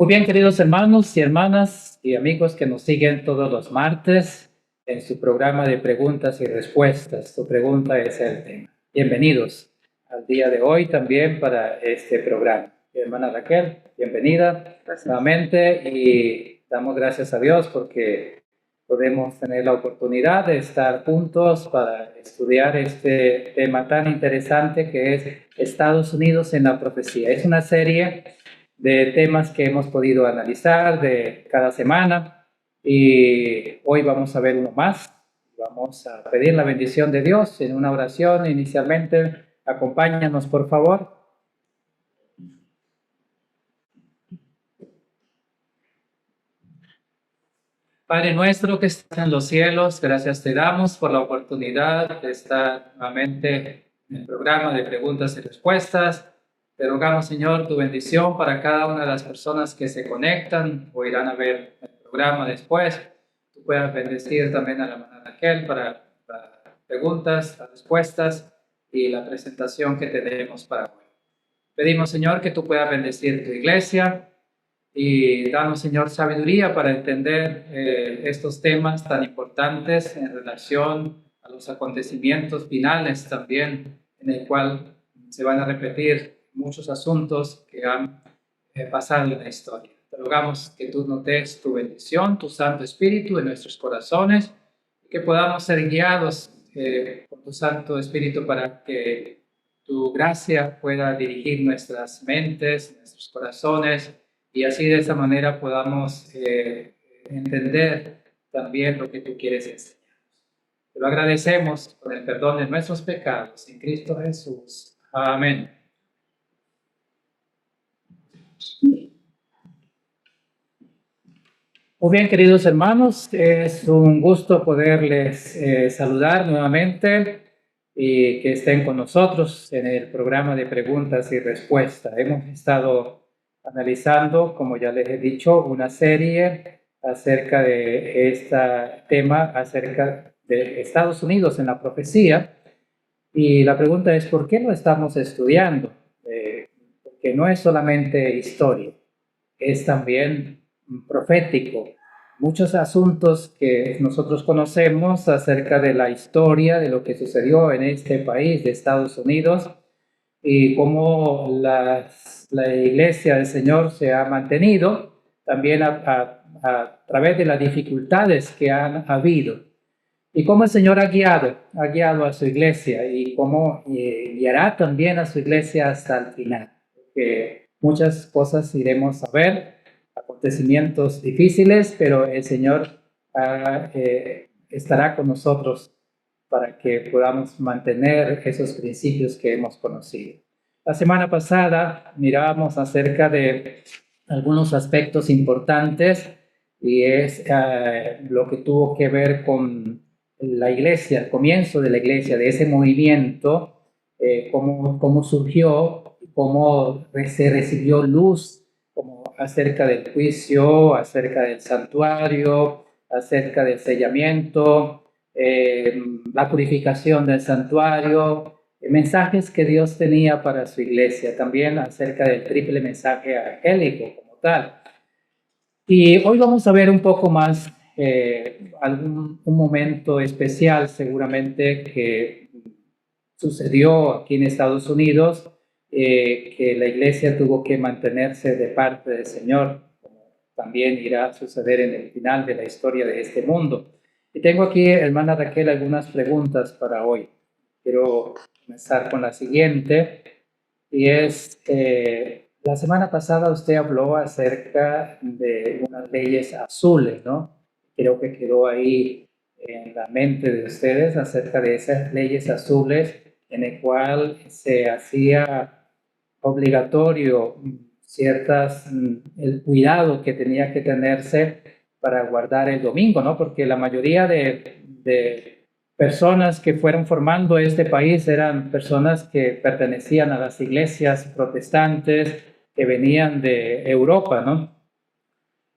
Muy bien, queridos hermanos y hermanas y amigos que nos siguen todos los martes en su programa de preguntas y respuestas. Tu pregunta es el tema. Bienvenidos al día de hoy también para este programa. Hermana Raquel, bienvenida nuevamente y damos gracias a Dios porque podemos tener la oportunidad de estar juntos para estudiar este tema tan interesante que es Estados Unidos en la profecía. Es una serie de temas que hemos podido analizar de cada semana y hoy vamos a ver uno más. Vamos a pedir la bendición de Dios en una oración inicialmente. Acompáñanos, por favor. Padre nuestro que estás en los cielos, gracias te damos por la oportunidad de estar nuevamente en el programa de preguntas y respuestas. Te rogamos, Señor, tu bendición para cada una de las personas que se conectan o irán a ver el programa después. Tú puedas bendecir también a la hermana Raquel para las preguntas, las respuestas y la presentación que tenemos para hoy. Pedimos, Señor, que tú puedas bendecir tu iglesia y danos, Señor, sabiduría para entender estos temas tan importantes en relación a los acontecimientos finales también, en el cual se van a repetir muchos asuntos que han pasado en la historia. Te rogamos que tú nos des tu bendición, tu Santo Espíritu en nuestros corazones, y que podamos ser guiados por tu Santo Espíritu para que tu gracia pueda dirigir nuestras mentes, nuestros corazones, y así de esa manera podamos entender también lo que tú quieres enseñarnos. Te lo agradecemos con el perdón de nuestros pecados en Cristo Jesús. Amén. Muy bien, queridos hermanos, es un gusto poderles saludar nuevamente y que estén con nosotros en el programa de preguntas y respuestas. Hemos estado analizando, como ya les he dicho, una serie acerca de este tema, acerca de Estados Unidos en la profecía. Y la pregunta es, ¿por qué lo estamos estudiando? Porque no es solamente historia, es también profético. Muchos asuntos que nosotros conocemos acerca de la historia, de lo que sucedió en este país de Estados Unidos y cómo la iglesia del Señor se ha mantenido también a través de las dificultades que han habido. Y cómo el Señor ha guiado a su iglesia y cómo guiará también a su iglesia hasta el final. Porque muchas cosas iremos a ver, acontecimientos difíciles, pero el Señor estará con nosotros para que podamos mantener esos principios que hemos conocido. La semana pasada mirábamos acerca de algunos aspectos importantes y es lo que tuvo que ver con la iglesia, el comienzo de la iglesia, de ese movimiento, cómo surgió, cómo se recibió luz, como acerca del juicio, acerca del santuario, acerca del sellamiento, la purificación del santuario, mensajes que Dios tenía para su iglesia, también acerca del triple mensaje angélico como tal. Y hoy vamos a ver un poco más un momento especial seguramente que sucedió aquí en Estados Unidos, que la iglesia tuvo que mantenerse de parte del Señor, como también irá a suceder en el final de la historia de este mundo. Y tengo aquí, hermana Raquel, algunas preguntas para hoy. Quiero comenzar con la siguiente, y es... la semana pasada usted habló acerca de unas leyes azules, ¿no? Creo que quedó ahí en la mente de ustedes acerca de esas leyes azules en el cual se hacía obligatorio el cuidado que tenía que tenerse para guardar el domingo, ¿no? Porque la mayoría de personas que fueron formando este país eran personas que pertenecían a las iglesias protestantes que venían de Europa, ¿no?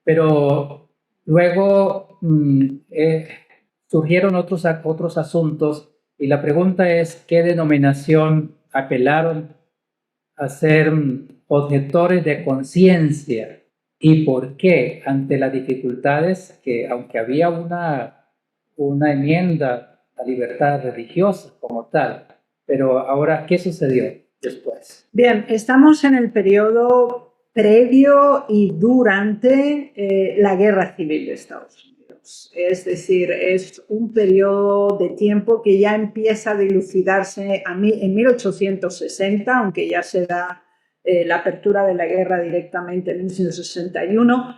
Pero luego surgieron otros asuntos y la pregunta es, ¿qué denominación apelaron a ser objetores de conciencia y por qué ante las dificultades que, aunque había una enmienda a libertad religiosa como tal, pero ahora, ¿qué sucedió después? Bien, estamos en el periodo previo y durante la Guerra Civil de Estados Unidos. Es decir, es un periodo de tiempo que ya empieza a dilucidarse en 1860, aunque ya se da la apertura de la guerra directamente en 1961,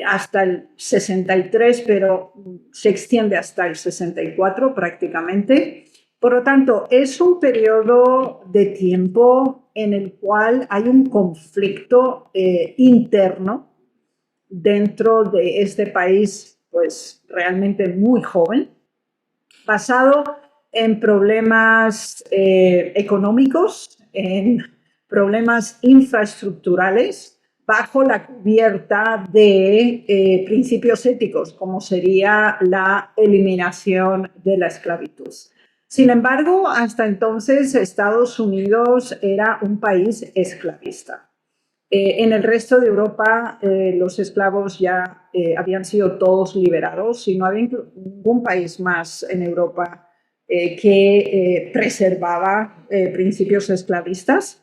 hasta el 63, pero se extiende hasta el 64 prácticamente. Por lo tanto, es un periodo de tiempo en el cual hay un conflicto interno dentro de este país, pues realmente muy joven, basado en problemas económicos, en problemas infraestructurales, bajo la cubierta de principios éticos, como sería la eliminación de la esclavitud. Sin embargo, hasta entonces Estados Unidos era un país esclavista. En el resto de Europa los esclavos ya habían sido todos liberados y no había ningún país más en Europa que preservaba principios esclavistas,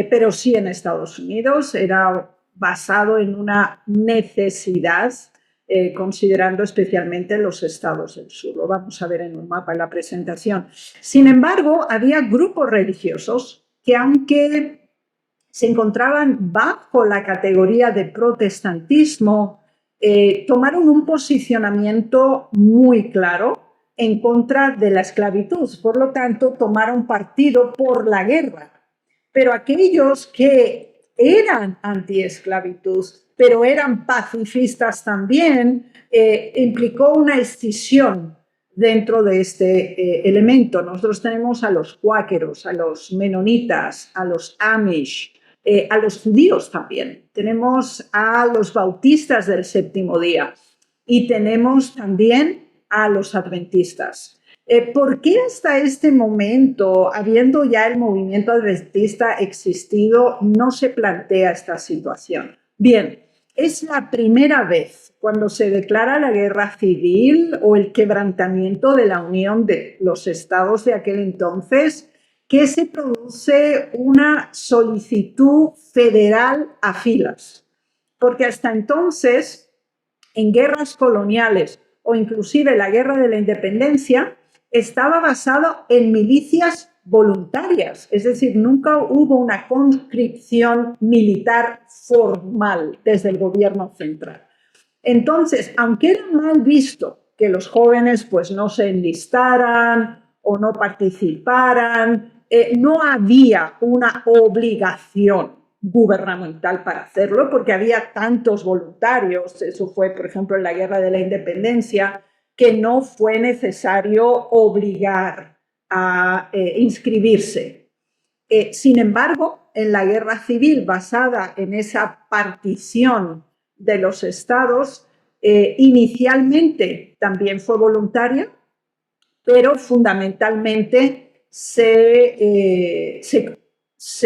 pero sí en Estados Unidos era basado en una necesidad, considerando especialmente los estados del sur. Lo vamos a ver en un mapa en la presentación. Sin embargo, había grupos religiosos que, aunque se encontraban bajo la categoría de protestantismo, tomaron un posicionamiento muy claro en contra de la esclavitud. Por lo tanto, tomaron partido por la guerra. Pero aquellos que eran antiesclavitud, pero eran pacifistas también, implicó una escisión dentro de este elemento. Nosotros tenemos a los cuáqueros, a los menonitas, a los amish, a los judíos también. Tenemos a los bautistas del séptimo día y tenemos también a los adventistas. ¿Por qué hasta este momento, habiendo ya el movimiento adventista existido, no se plantea esta situación? Bien, es la primera vez cuando se declara la guerra civil o el quebrantamiento de la unión de los estados de aquel entonces que se produce una solicitud federal a filas. Porque hasta entonces, en guerras coloniales o inclusive la guerra de la independencia, estaba basado en milicias voluntarias, es decir, nunca hubo una conscripción militar formal desde el gobierno central. Entonces, aunque era mal visto que los jóvenes pues no se enlistaran o no participaran, no había una obligación gubernamental para hacerlo porque había tantos voluntarios. Eso fue, por ejemplo, en la Guerra de la Independencia, que no fue necesario obligar a inscribirse. Sin embargo, en la guerra civil basada en esa partición de los estados, inicialmente también fue voluntaria, pero fundamentalmente se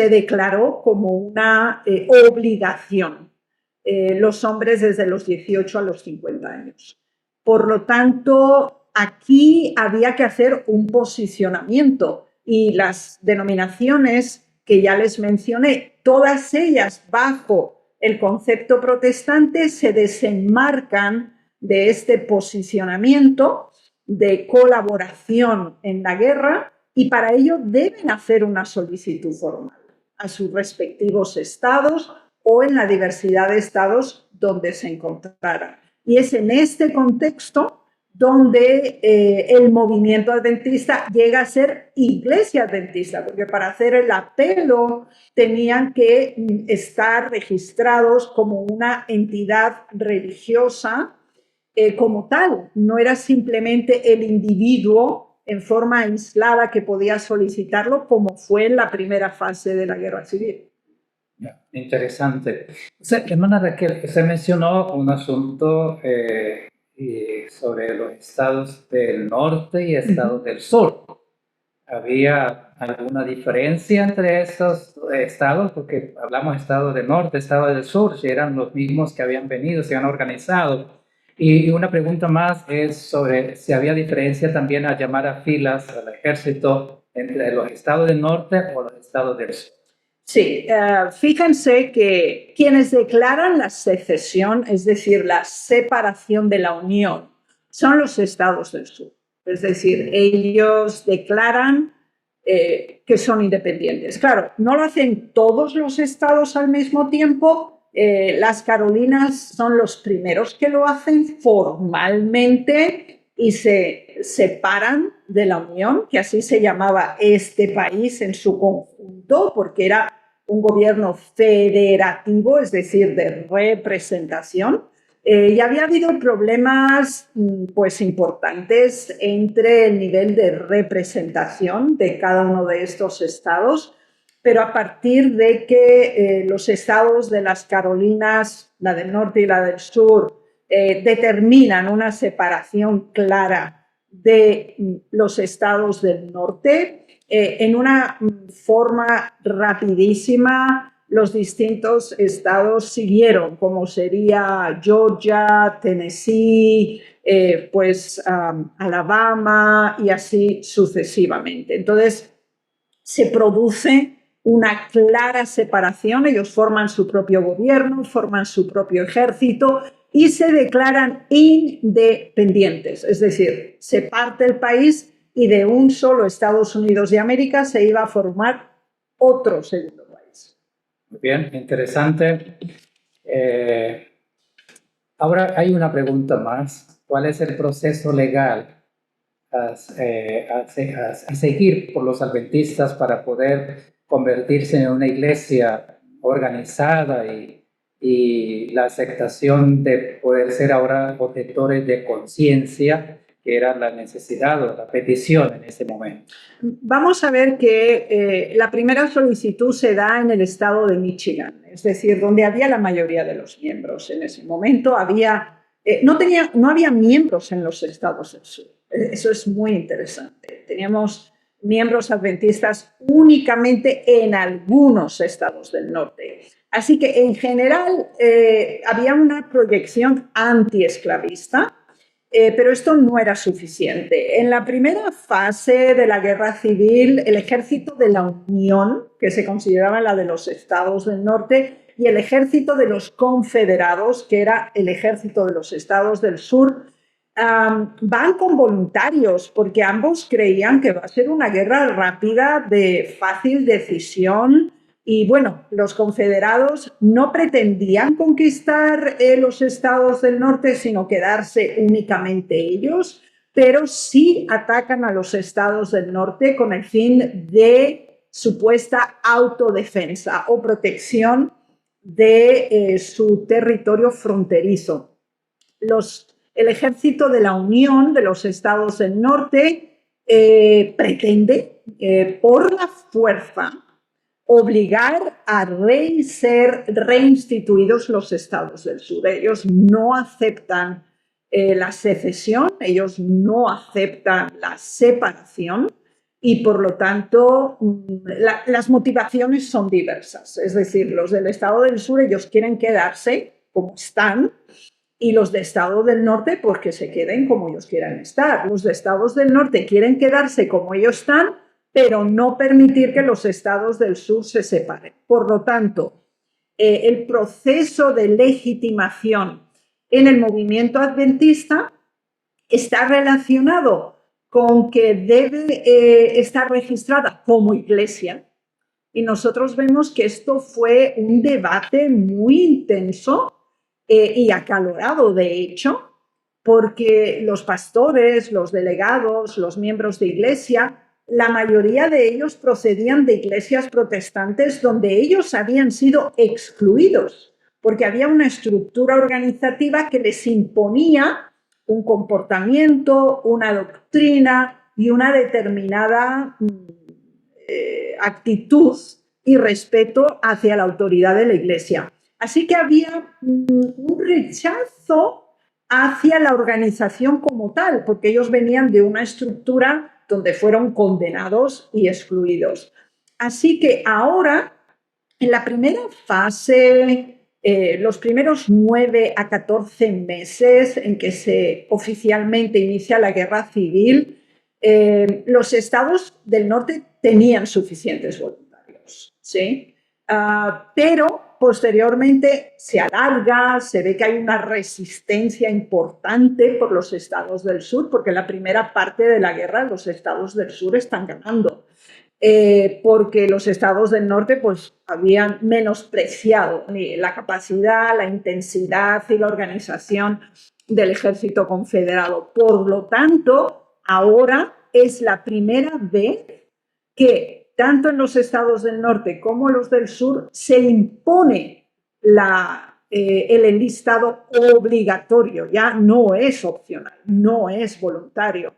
declaró como una obligación. Los hombres desde los 18 a los 50 años. Por lo tanto, aquí había que hacer un posicionamiento y las denominaciones que ya les mencioné, todas ellas bajo el concepto protestante, se desenmarcan de este posicionamiento de colaboración en la guerra y para ello deben hacer una solicitud formal a sus respectivos estados o en la diversidad de estados donde se encontraran. Y es en este contexto donde el movimiento adventista llega a ser iglesia adventista, porque para hacer el apelo tenían que estar registrados como una entidad religiosa como tal. No era simplemente el individuo en forma aislada que podía solicitarlo, como fue en la primera fase de la guerra civil. Interesante. Hermana Raquel, usted mencionó un asunto sobre los estados del norte y estados del sur. ¿había alguna diferencia entre estos estados? Porque hablamos estado del norte, estado del sur, si eran los mismos que habían venido, se han organizado. Y una pregunta más es sobre si había diferencia también a llamar a filas al ejército entre los estados del norte o los estados del sur. Sí, fíjense que quienes declaran la secesión, es decir, la separación de la Unión, son los estados del sur. Es decir, ellos declaran que son independientes. Claro, no lo hacen todos los estados al mismo tiempo. Las Carolinas son los primeros que lo hacen formalmente y se separan de la Unión, que así se llamaba este país en su conjunto, porque era un gobierno federativo, es decir, de representación. Y había habido problemas pues importantes entre el nivel de representación de cada uno de estos estados, pero a partir de que los estados de las Carolinas, la del norte y la del sur, determinan una separación clara de los estados del norte, en una forma rapidísima. Los distintos estados siguieron, como sería Georgia, Tennessee, Alabama y así sucesivamente. Entonces, se produce una clara separación. Ellos forman su propio gobierno, forman su propio ejército y se declaran independientes. Es decir, se parte el país y de un solo Estados Unidos de América se iba a formar otro segundo país. Muy bien, interesante. Ahora hay una pregunta más. ¿Cuál es el proceso legal a seguir por los adventistas para poder convertirse en una iglesia organizada y la aceptación de poder ser ahora objetores de conciencia, que era la necesidad o la petición en ese momento? Vamos a ver que la primera solicitud se da en el estado de Michigan, es decir, donde había la mayoría de los miembros. En ese momento no había miembros en los estados del sur. Eso es muy interesante. Teníamos miembros adventistas únicamente en algunos estados del norte. Así que en general había una proyección antiesclavista. Pero esto no era suficiente. En la primera fase de la guerra civil, el ejército de la Unión, que se consideraba la de los estados del norte, y el ejército de los confederados, que era el ejército de los estados del sur, van con voluntarios, porque ambos creían que va a ser una guerra rápida, de fácil decisión. Y bueno, los confederados no pretendían conquistar los estados del norte, sino quedarse únicamente ellos, pero sí atacan a los estados del norte con el fin de supuesta autodefensa o protección de su territorio fronterizo. El ejército de la Unión de los estados del norte pretende, por la fuerza, obligar a ser reinstituidos los estados del sur. Ellos no aceptan la secesión, ellos no aceptan la separación y por lo tanto las motivaciones son diversas. Es decir, los del estado del sur, ellos quieren quedarse como están, y los de estado del norte, pues que se queden como ellos quieran estar. Los de estados del norte quieren quedarse como ellos están, pero no permitir que los estados del sur se separen. Por lo tanto, el proceso de legitimación en el movimiento adventista está relacionado con que debe estar registrada como iglesia. Y nosotros vemos que esto fue un debate muy intenso y acalorado, de hecho, porque los pastores, los delegados, los miembros de iglesia, la mayoría de ellos procedían de iglesias protestantes donde ellos habían sido excluidos, porque había una estructura organizativa que les imponía un comportamiento, una doctrina y una determinada actitud y respeto hacia la autoridad de la iglesia. Así que había un rechazo hacia la organización como tal, porque ellos venían de una estructura donde fueron condenados y excluidos. Así que ahora, en la primera fase, los primeros 9 a 14 meses en que se oficialmente inicia la guerra civil, los estados del norte tenían suficientes voluntarios, ¿sí? Pero posteriormente se alarga, se ve que hay una resistencia importante por los estados del sur, porque la primera parte de la guerra los estados del sur están ganando. Porque los estados del norte pues, habían menospreciado la capacidad, la intensidad y la organización del ejército confederado. Por lo tanto, ahora es la primera vez que tanto en los estados del norte como los del sur se impone el enlistado obligatorio, ya no es opcional, no es voluntario.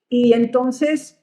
Y entonces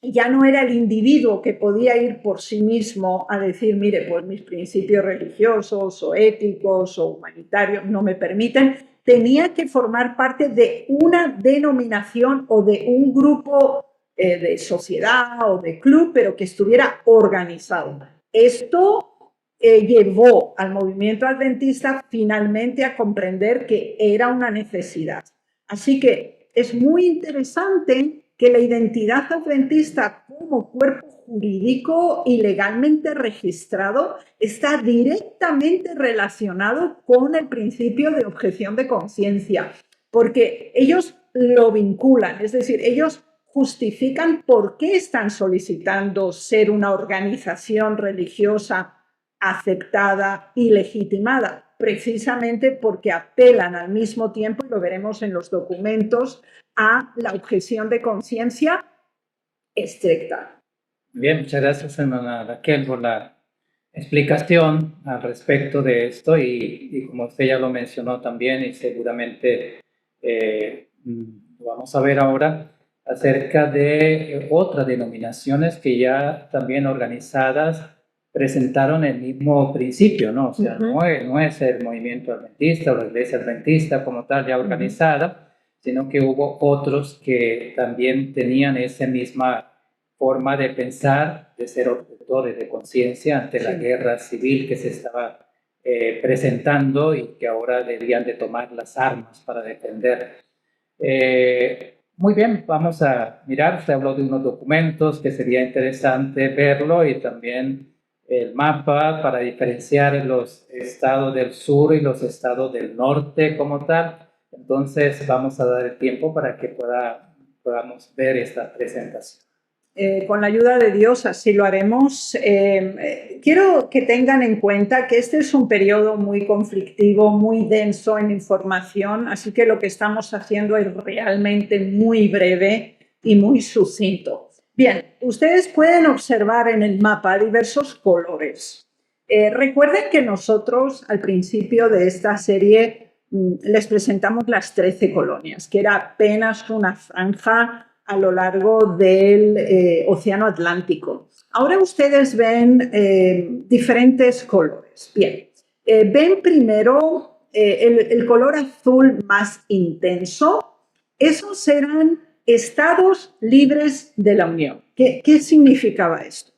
ya no era el individuo que podía ir por sí mismo a decir, mire, pues mis principios religiosos o éticos o humanitarios no me permiten, tenía que formar parte de una denominación o de un grupo de sociedad o de club, pero que estuviera organizado. Esto llevó al movimiento adventista finalmente a comprender que era una necesidad. Así que es muy interesante que la identidad adventista como cuerpo jurídico y legalmente registrado está directamente relacionado con el principio de objeción de conciencia, porque ellos lo vinculan, es decir, ellos justifican por qué están solicitando ser una organización religiosa aceptada y legitimada, precisamente porque apelan al mismo tiempo, y lo veremos en los documentos, a la objeción de conciencia estricta. Bien, muchas gracias, hermana Raquel, por la explicación al respecto de esto y como usted ya lo mencionó también y seguramente lo vamos a ver ahora acerca de otras denominaciones que ya también organizadas presentaron el mismo principio, ¿no? O sea, no es el movimiento adventista o la iglesia adventista como tal ya organizada, sino que hubo otros que también tenían esa misma forma de pensar, de ser objetores de conciencia ante la guerra civil que se estaba presentando y que ahora deberían de tomar las armas para defender. Muy bien, vamos a mirar, se habló de unos documentos que sería interesante verlo y también el mapa para diferenciar los estados del sur y los estados del norte como tal. Entonces vamos a dar el tiempo para que podamos ver esta presentación. Con la ayuda de Dios así lo haremos. Quiero que tengan en cuenta que este es un periodo muy conflictivo, muy denso en información, así que lo que estamos haciendo es realmente muy breve y muy sucinto. Bien, ustedes pueden observar en el mapa diversos colores. Recuerden que nosotros al principio de esta serie les presentamos las 13 colonias, que era apenas una franja a lo largo del Océano Atlántico. Ahora ustedes ven diferentes colores. Bien, ven primero el color azul más intenso. Esos eran estados libres de la Unión. ¿Qué significaba esto?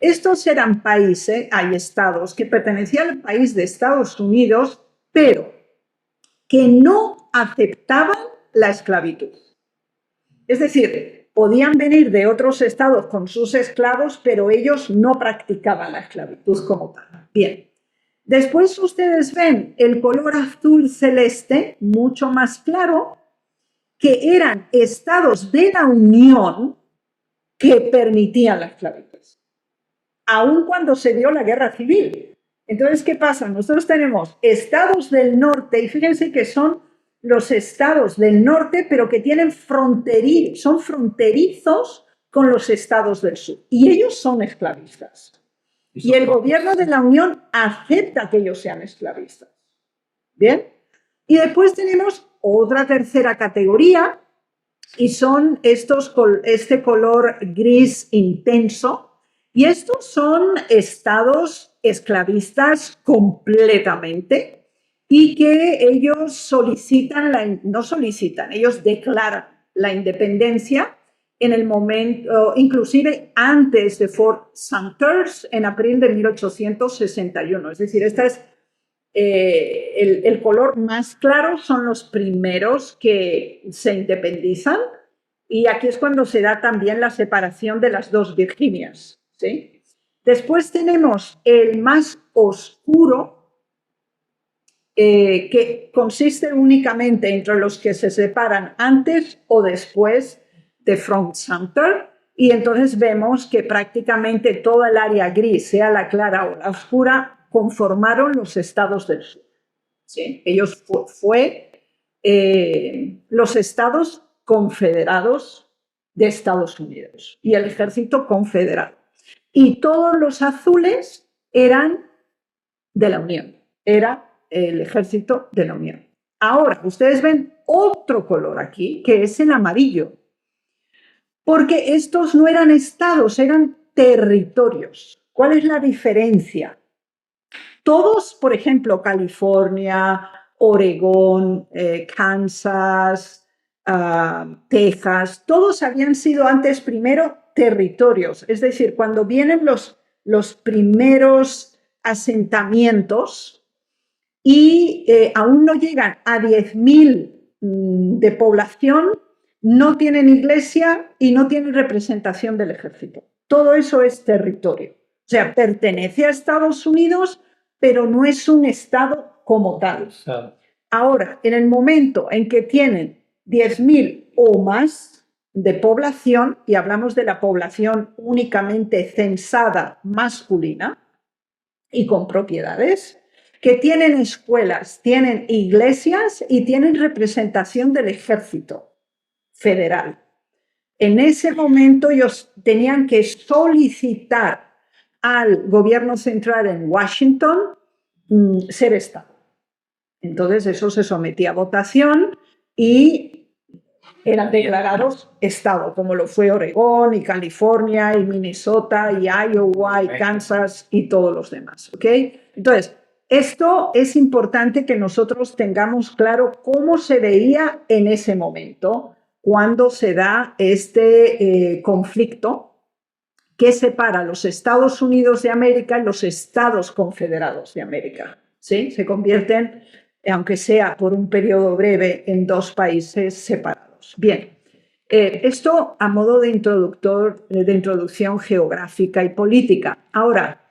Estos eran países, hay estados que pertenecían al país de Estados Unidos, pero que no aceptaban la esclavitud. Es decir, podían venir de otros estados con sus esclavos, pero ellos no practicaban la esclavitud como tal. Bien. Después ustedes ven el color azul celeste, mucho más claro, que eran estados de la Unión que permitían la esclavitud, aun cuando se dio la guerra civil. Entonces, ¿qué pasa? Nosotros tenemos estados del norte, y fíjense que son los estados del norte, pero que tienen son fronterizos con los estados del sur. Y ellos son esclavistas. Y el gobierno de la Unión acepta que ellos sean esclavistas. ¿Bien? Y después tenemos otra tercera categoría, y son este color gris intenso. Y estos son estados esclavistas completamente. y que ellos ellos declaran la independencia en el momento, inclusive antes de Fort Sumter, en abril de 1861. Es decir, esta es el color más claro, son los primeros que se independizan, y aquí es cuando se da también la separación de las dos Virginias, ¿sí? Después tenemos el más oscuro, que consiste únicamente entre los que se separan antes o después de Fort Sumter, y entonces vemos que prácticamente toda el área gris, sea la clara o la oscura, conformaron los estados del sur. ¿Sí? Ellos los estados confederados de Estados Unidos y el ejército confederado. Y todos los azules eran de la Unión, era el ejército de la Unión. Ahora, ustedes ven otro color aquí, que es el amarillo, porque estos no eran estados, eran territorios. ¿Cuál es la diferencia? Todos, por ejemplo, California, Oregón, Kansas, Texas, todos habían sido antes primero territorios. Es decir, cuando vienen los primeros asentamientos y aún no llegan a 10.000 de población, no tienen iglesia y no tienen representación del ejército. Todo eso es territorio. O sea, pertenece a Estados Unidos, pero no es un estado como tal. Ahora, en el momento en que tienen 10.000 o más de población, y hablamos de la población únicamente censada masculina y con propiedades, que tienen escuelas, tienen iglesias y tienen representación del ejército federal. En ese momento ellos tenían que solicitar al gobierno central en Washington ser Estado. Entonces eso se sometía a votación y eran declarados Estado, como lo fue Oregón y California y Minnesota y Iowa y Kansas y todos los demás. ¿Okay? Entonces, esto es importante que nosotros tengamos claro cómo se veía en ese momento, cuando se da este conflicto que separa los Estados Unidos de América y los Estados Confederados de América. ¿Sí? Se convierten, aunque sea por un periodo breve, en dos países separados. Bien, esto a modo de introducción geográfica y política. Ahora,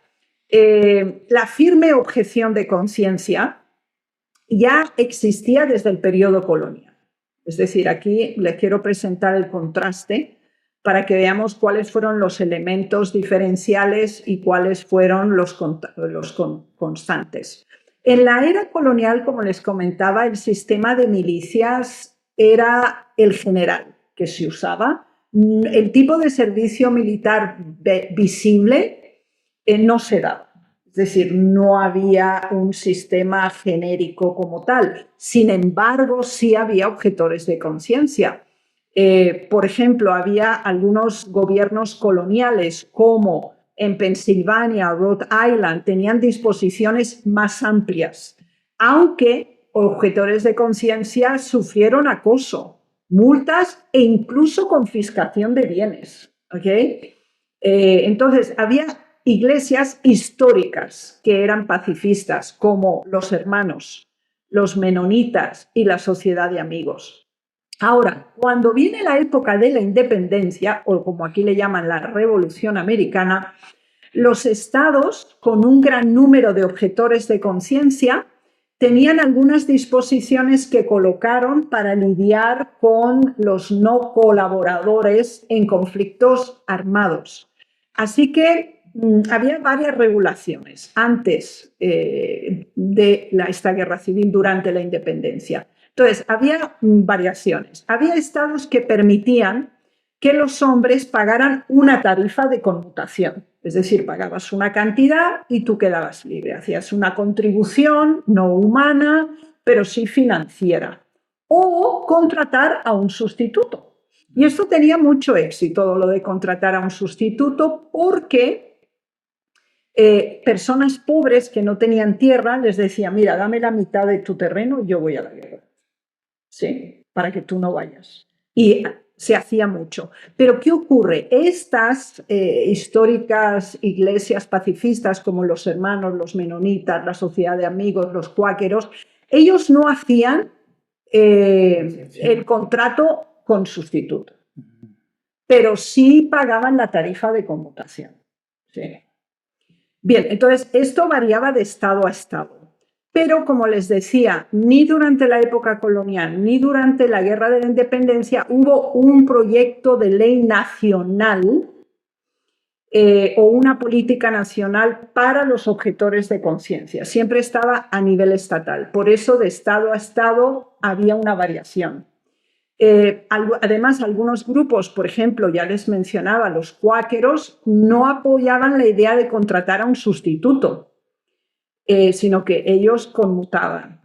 la firme objeción de conciencia ya existía desde el periodo colonial. Es decir, aquí les quiero presentar el contraste para que veamos cuáles fueron los elementos diferenciales y cuáles fueron los constantes. En la era colonial, como les comentaba, el sistema de milicias era el general que se usaba. El tipo de servicio militar visible no se daba. Es decir, no había un sistema genérico como tal. Sin embargo, sí había objetores de conciencia. Por ejemplo, había algunos gobiernos coloniales, como en Pensilvania, Rhode Island, tenían disposiciones más amplias, aunque objetores de conciencia sufrieron acoso, multas e incluso confiscación de bienes. ¿Okay? Entonces, había iglesias históricas que eran pacifistas, como los Hermanos, los Menonitas y la Sociedad de Amigos. Ahora, cuando viene la época de la independencia, o como aquí le llaman la Revolución Americana, los estados, con un gran número de objetores de conciencia, tenían algunas disposiciones que colocaron para lidiar con los no colaboradores en conflictos armados. Así que había varias regulaciones antes de esta guerra civil, durante la independencia. Entonces, había variaciones. Había estados que permitían que los hombres pagaran una tarifa de conmutación. Es decir, pagabas una cantidad y tú quedabas libre. Hacías una contribución no humana, pero sí financiera. O contratar a un sustituto. Y esto tenía mucho éxito, lo de contratar a un sustituto, porque Personas pobres que no tenían tierra les decían, mira, dame la mitad de tu terreno y yo voy a la guerra. Sí, para que tú no vayas. Y se hacía mucho. Pero ¿qué ocurre? Estas históricas iglesias pacifistas como los hermanos, los menonitas, la sociedad de amigos, los cuáqueros, ellos no hacían el contrato con sustituto, pero sí pagaban la tarifa de conmutación. Sí. Bien, entonces esto variaba de estado a estado. Pero, como les decía, ni durante la época colonial ni durante la Guerra de la Independencia hubo un proyecto de ley nacional o una política nacional para los objetores de conciencia. Siempre estaba a nivel estatal. Por eso, de estado a estado había una variación. Además, algunos grupos, por ejemplo, ya les mencionaba, los cuáqueros, no apoyaban la idea de contratar a un sustituto, sino que ellos conmutaban.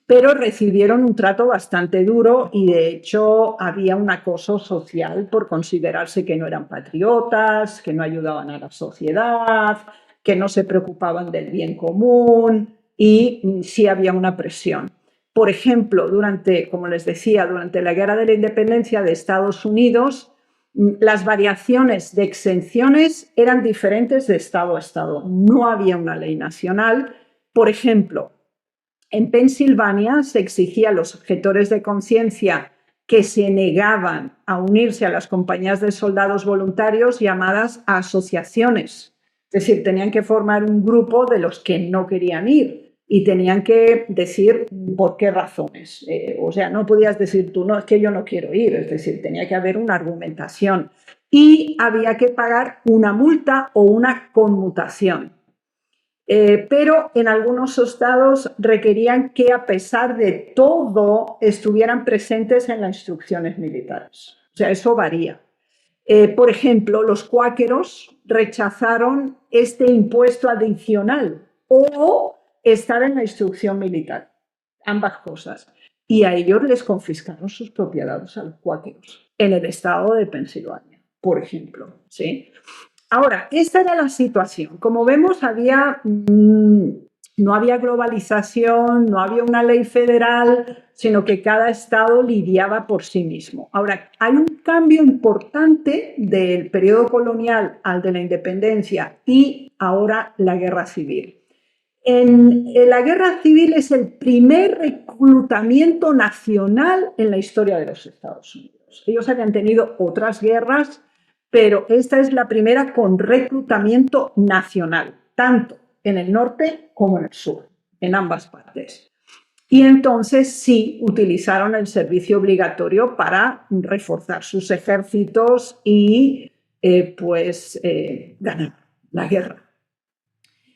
Pero recibieron un trato bastante duro y, de hecho, había un acoso social por considerarse que no eran patriotas, que no ayudaban a la sociedad, que no se preocupaban del bien común, y sí había una presión. Por ejemplo, como les decía, durante la Guerra de la Independencia de Estados Unidos, las variaciones de exenciones eran diferentes de estado a estado. No había una ley nacional. Por ejemplo, en Pensilvania se exigía a los objetores de conciencia que se negaban a unirse a las compañías de soldados voluntarios llamadas asociaciones. Es decir, tenían que formar un grupo de los que no querían ir y tenían que decir por qué razones. O sea, no podías decir tú, no, es que yo no quiero ir. Es decir, tenía que haber una argumentación y había que pagar una multa o una conmutación. Pero en algunos estados requerían que, a pesar de todo, estuvieran presentes en las instrucciones militares. O sea, eso varía. Por ejemplo, los cuáqueros rechazaron este impuesto adicional o estar en la instrucción militar, ambas cosas. Y a ellos les confiscaron sus propiedades a los cuáqueros en el estado de Pensilvania, por ejemplo, ¿sí? Ahora, esta era la situación. Como vemos, no había globalización, no había una ley federal, sino que cada estado lidiaba por sí mismo. Ahora, hay un cambio importante del periodo colonial al de la independencia y ahora la guerra civil. En la guerra civil es el primer reclutamiento nacional en la historia de los Estados Unidos. Ellos habían tenido otras guerras, pero esta es la primera con reclutamiento nacional, tanto en el norte como en el sur, en ambas partes. Y entonces sí utilizaron el servicio obligatorio para reforzar sus ejércitos y ganar la guerra.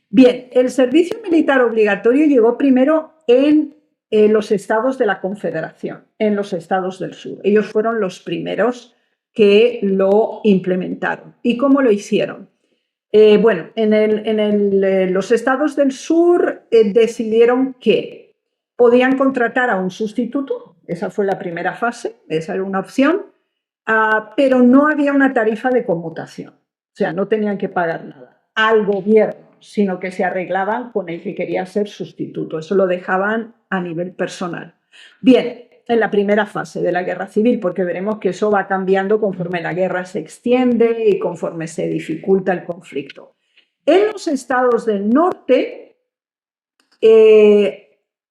Bien, el servicio militar obligatorio llegó primero en los estados de la Confederación, en los estados del sur. Ellos fueron los primeros que lo implementaron. ¿Y cómo lo hicieron? Bueno, en los estados del sur decidieron que podían contratar a un sustituto, esa fue la primera fase, esa era una opción, pero no había una tarifa de conmutación, o sea, no tenían que pagar nada al gobierno, sino que se arreglaban con el que quería ser sustituto, eso lo dejaban a nivel personal. Bien, en la primera fase de la guerra civil, porque veremos que eso va cambiando conforme la guerra se extiende y conforme se dificulta el conflicto. En los estados del norte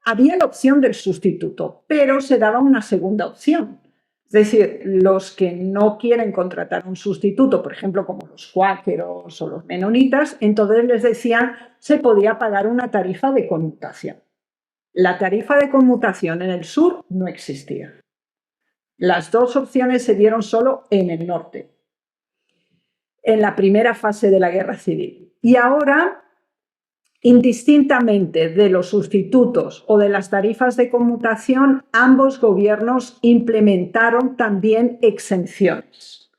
había la opción del sustituto, pero se daba una segunda opción. Es decir, los que no quieren contratar un sustituto, por ejemplo, como los cuáqueros o los menonitas, entonces les decían se podía pagar una tarifa de conmutación. La tarifa de conmutación en el sur no existía. Las dos opciones se dieron solo en el norte, en la primera fase de la guerra civil. Y ahora, indistintamente de los sustitutos o de las tarifas de conmutación, ambos gobiernos implementaron también exenciones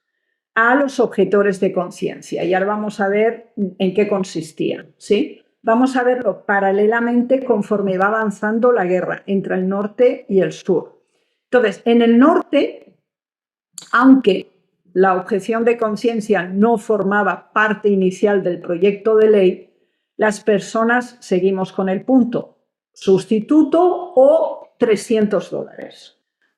a los objetores de conciencia. Y ahora vamos a ver en qué consistían, ¿sí? Vamos a verlo paralelamente conforme va avanzando la guerra entre el norte y el sur. Entonces, en el norte, aunque la objeción de conciencia no formaba parte inicial del proyecto de ley, las personas seguimos con el punto sustituto o $300.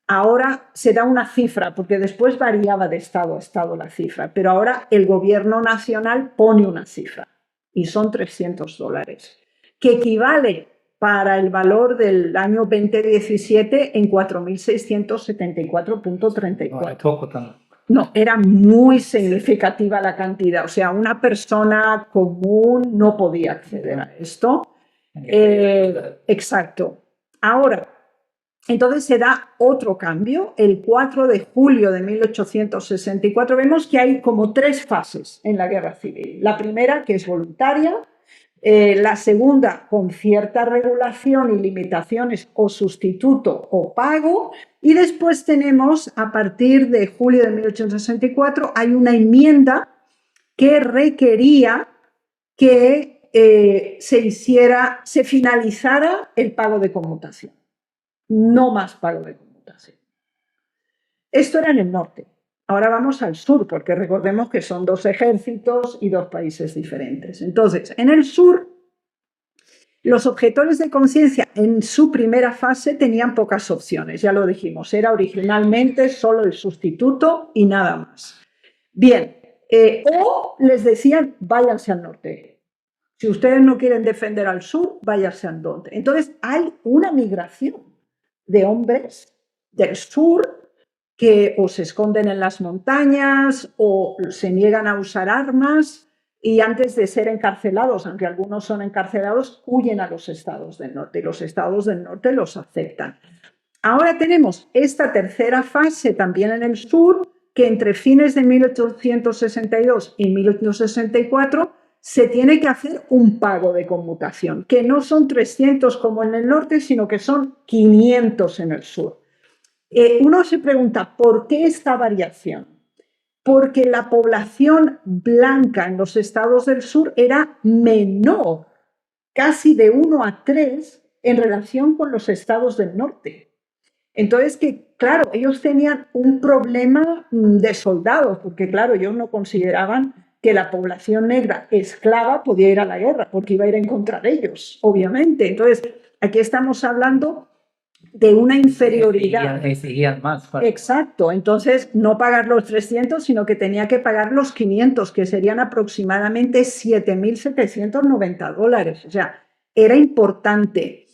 Ahora se da una cifra, porque después variaba de estado a estado la cifra, pero ahora el gobierno nacional pone una cifra y son $300, que equivale para el valor del año 2017 en 4.674.34. Poco también. No, era muy significativa la cantidad. O sea, una persona común no podía acceder a esto. Exacto. Ahora, entonces se da otro cambio. El 4 de julio de 1864 vemos que hay como 3 fases en la guerra civil. La primera, que es voluntaria. La segunda, con cierta regulación y limitaciones o sustituto o pago. Y después tenemos, a partir de julio de 1864, hay una enmienda que requería que se finalizara el pago de conmutación. No más pago de conmutación. Esto era en el norte. Ahora vamos al sur, porque recordemos que son 2 ejércitos y 2 países diferentes. Entonces, en el sur, los objetores de conciencia en su primera fase tenían pocas opciones, ya lo dijimos, era originalmente solo el sustituto y nada más. Bien, o les decían, váyanse al norte. Si ustedes no quieren defender al sur, váyanse al norte. Entonces, hay una migración de hombres del sur que o se esconden en las montañas o se niegan a usar armas y antes de ser encarcelados, aunque algunos son encarcelados, huyen a los estados del norte y los estados del norte los aceptan. Ahora tenemos esta tercera fase también en el sur, que entre fines de 1862 y 1864 se tiene que hacer un pago de conmutación, que no son 300 como en el norte, sino que son 500 en el sur. Uno se pregunta, ¿por qué esta variación? Porque la población blanca en los estados del sur era menor, casi de 1 a 3 en relación con los estados del norte. Entonces, que claro, ellos tenían un problema de soldados, porque claro, ellos no consideraban que la población negra esclava podía ir a la guerra, porque iba a ir en contra de ellos, obviamente. Entonces, aquí estamos hablando de una inferioridad. Exigían más. Exacto, entonces no pagar los 300, sino que tenía que pagar los 500, que serían aproximadamente $7.790. O sea, era importante.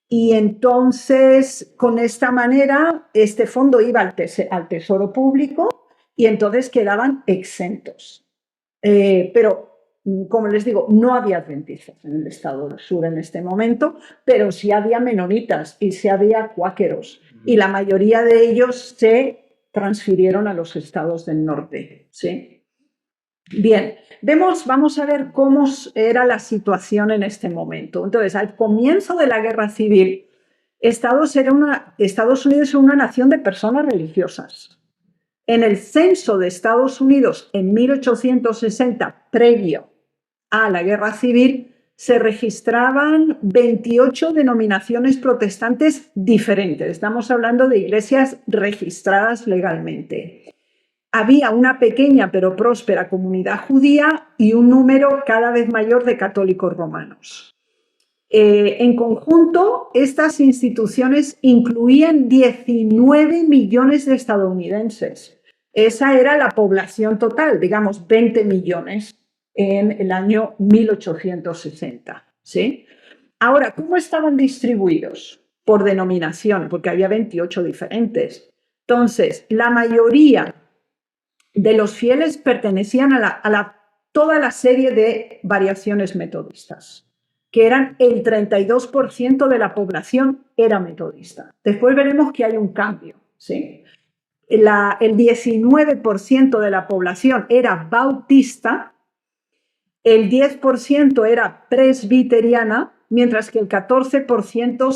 Y entonces, con esta manera, este fondo iba al Tesoro Público y entonces quedaban exentos. Pero, como les digo, no había adventistas en el estado del sur en este momento, pero sí había menonitas y sí había cuáqueros. Y la mayoría de ellos se transfirieron a los estados del norte, ¿sí? Bien, vamos a ver cómo era la situación en este momento. Entonces, al comienzo de la guerra civil, Estados Unidos era una nación de personas religiosas. En el censo de Estados Unidos en 1860, previo a la guerra civil, se registraban 28 denominaciones protestantes diferentes. Estamos hablando de iglesias registradas legalmente. Había una pequeña pero próspera comunidad judía y un número cada vez mayor de católicos romanos. En conjunto, estas instituciones incluían 19 millones de estadounidenses. Esa era la población total, digamos 20 millones en el año 1860. ¿Sí? Ahora, ¿cómo estaban distribuidos? Por denominación, porque había 28 diferentes. Entonces, la mayoría de los fieles pertenecían a toda la serie de variaciones metodistas, que eran el 32% de la población era metodista. Después veremos que hay un cambio, ¿sí? El 19% de la población era bautista, el 10% era presbiteriana, mientras que el 14%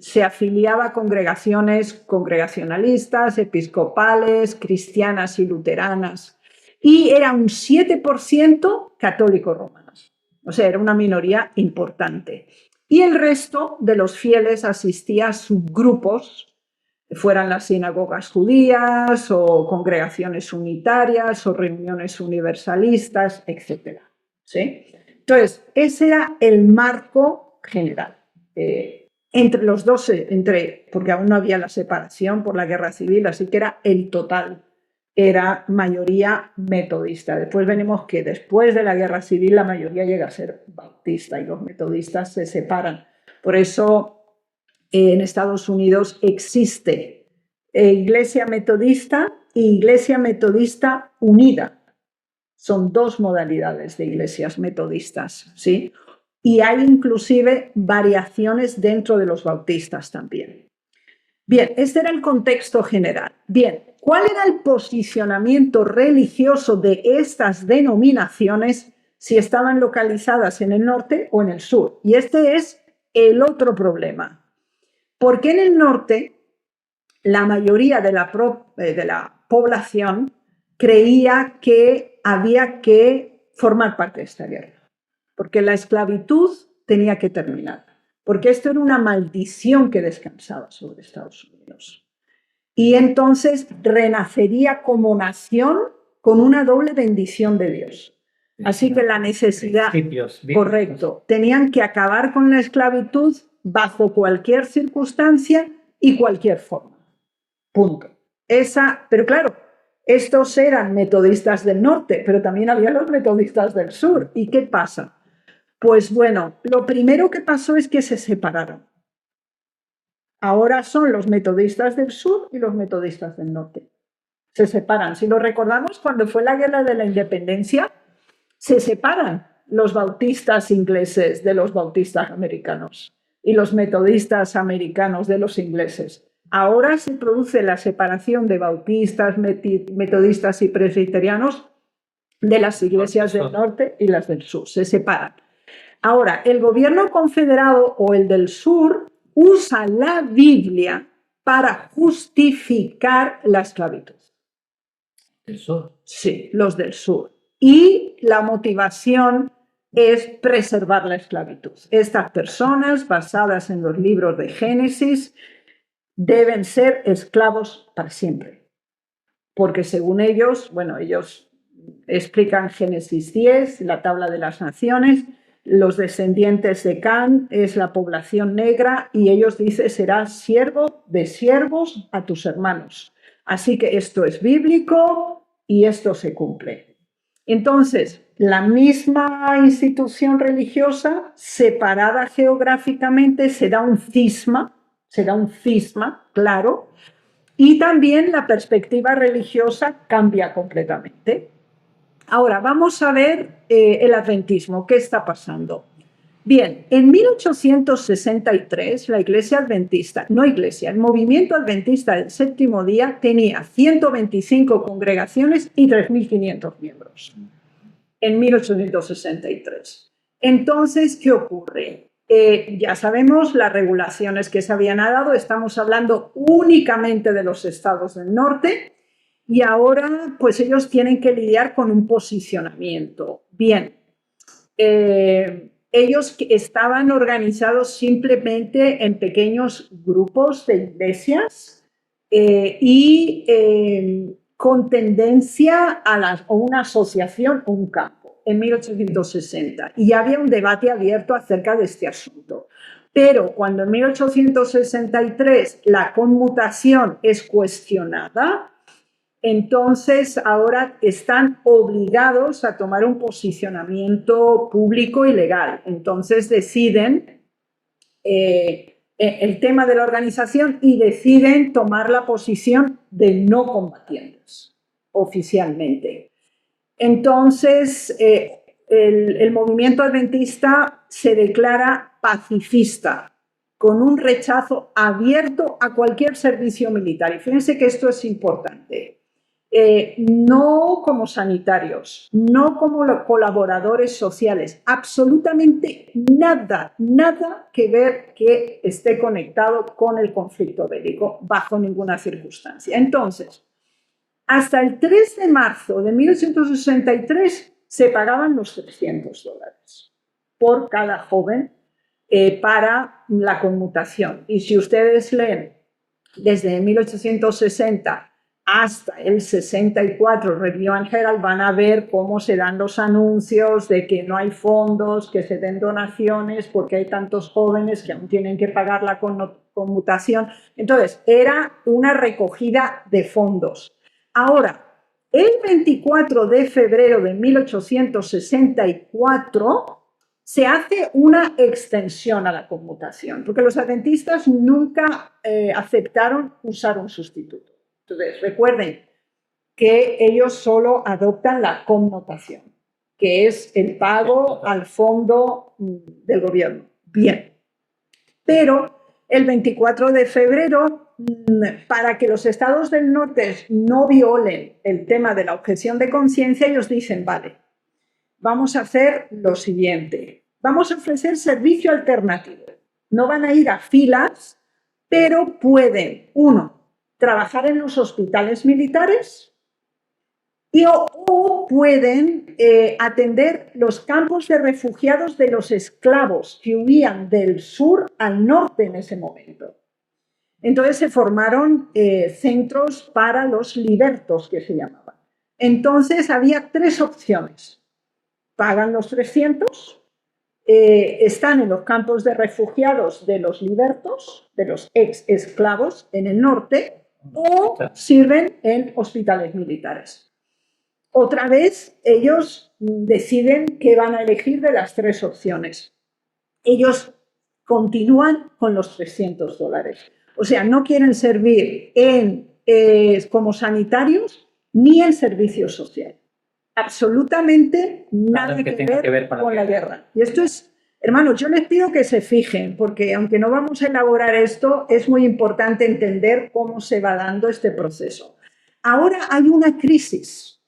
se afiliaba a congregaciones congregacionalistas, episcopales, cristianas y luteranas, y era un 7% católicos romanos. O sea, era una minoría importante. Y el resto de los fieles asistía a subgrupos, fueran las sinagogas judías o congregaciones unitarias o reuniones universalistas, etc. ¿Sí? Entonces, ese era el marco general. Entre los dos, porque aún no había la separación por la guerra civil, así que era el total, era mayoría metodista. Después venimos que después de la guerra civil la mayoría llega a ser bautista y los metodistas se separan. Por eso en Estados Unidos existe Iglesia Metodista e Iglesia Metodista Unida. Son dos modalidades de iglesias metodistas, ¿sí? Y hay inclusive variaciones dentro de los bautistas también. Bien, este era el contexto general. Bien, ¿cuál era el posicionamiento religioso de estas denominaciones si estaban localizadas en el norte o en el sur? Y este es el otro problema. Porque en el norte la mayoría de la población creía que había que formar parte de esta guerra, porque la esclavitud tenía que terminar, porque esto era una maldición que descansaba sobre Estados Unidos. Y entonces renacería como nación con una doble bendición de Dios. Así que la necesidad, correcto, tenían que acabar con la esclavitud bajo cualquier circunstancia y cualquier forma. Punto. Pero claro, estos eran metodistas del norte, pero también había los metodistas del sur. ¿Y qué pasa? Pues bueno, lo primero que pasó es que se separaron. Ahora son los metodistas del sur y los metodistas del norte. Se separan. Si lo recordamos, cuando fue la guerra de la independencia, se separan los bautistas ingleses de los bautistas americanos y los metodistas americanos de los ingleses. Ahora se produce la separación de bautistas, metodistas y presbiterianos de las iglesias del norte y las del sur. Se separan. Ahora, el gobierno confederado o el del sur usa la Biblia para justificar la esclavitud. ¿Del sur? Sí, los del sur. Y la motivación es preservar la esclavitud. Estas personas, basadas en los libros de Génesis, deben ser esclavos para siempre. Porque según ellos, bueno, ellos explican Génesis 10, la tabla de las naciones, los descendientes de Can es la población negra y ellos dicen, serás siervo de siervos a tus hermanos. Así que esto es bíblico y esto se cumple. Entonces, la misma institución religiosa, separada geográficamente, se da un cisma, claro, y también la perspectiva religiosa cambia completamente. Ahora, vamos a ver el adventismo, ¿qué está pasando? Bien, en 1863 la iglesia adventista, el movimiento adventista del séptimo día tenía 125 congregaciones y 3.500 miembros. En 1863. Entonces, ¿qué ocurre? Ya sabemos las regulaciones que se habían dado, estamos hablando únicamente de los estados del norte y ahora pues ellos tienen que lidiar con un posicionamiento. Bien, ellos estaban organizados simplemente en pequeños grupos de iglesias con tendencia a una asociación o un campo en 1860. Y había un debate abierto acerca de este asunto. Pero cuando en 1863 la conmutación es cuestionada, entonces ahora están obligados a tomar un posicionamiento público y legal. Entonces deciden el tema de la organización y deciden tomar la posición de no combatientes oficialmente. Entonces el movimiento adventista se declara pacifista, con un rechazo abierto a cualquier servicio militar. Y fíjense que esto es importante. No como sanitarios, no como colaboradores sociales, absolutamente nada que ver que esté conectado con el conflicto bélico bajo ninguna circunstancia. Entonces, hasta el 3 de marzo de 1863 se pagaban los $300 por cada joven para la conmutación. Y si ustedes leen desde 1860 hasta el 64, Review and Herald, van a ver cómo se dan los anuncios de que no hay fondos, que se den donaciones porque hay tantos jóvenes que aún tienen que pagar la conmutación. Entonces, era una recogida de fondos. Ahora, el 24 de febrero de 1864 se hace una extensión a la conmutación, porque los adventistas nunca aceptaron usar un sustituto. Entonces, recuerden que ellos solo adoptan la connotación, que es el pago al fondo del gobierno. Bien, pero el 24 de febrero, para que los estados del norte no violen el tema de la objeción de conciencia, ellos dicen, vale, vamos a hacer lo siguiente, vamos a ofrecer servicio alternativo. No van a ir a filas, pero pueden, uno, trabajar en los hospitales militares o pueden atender los campos de refugiados de los esclavos que huían del sur al norte en ese momento. Entonces se formaron centros para los libertos, que se llamaban. Entonces había tres opciones. Pagan los 300, están en los campos de refugiados de los libertos, de los ex-esclavos en el norte, o sirven en hospitales militares. Otra vez, ellos deciden qué van a elegir de las tres opciones. Ellos continúan con los $300. O sea, no quieren servir como sanitarios ni en servicio social. Absolutamente nada que ver con la guerra. Y esto es, hermanos, yo les pido que se fijen, porque aunque no vamos a elaborar esto, es muy importante entender cómo se va dando este proceso. Ahora hay una crisis.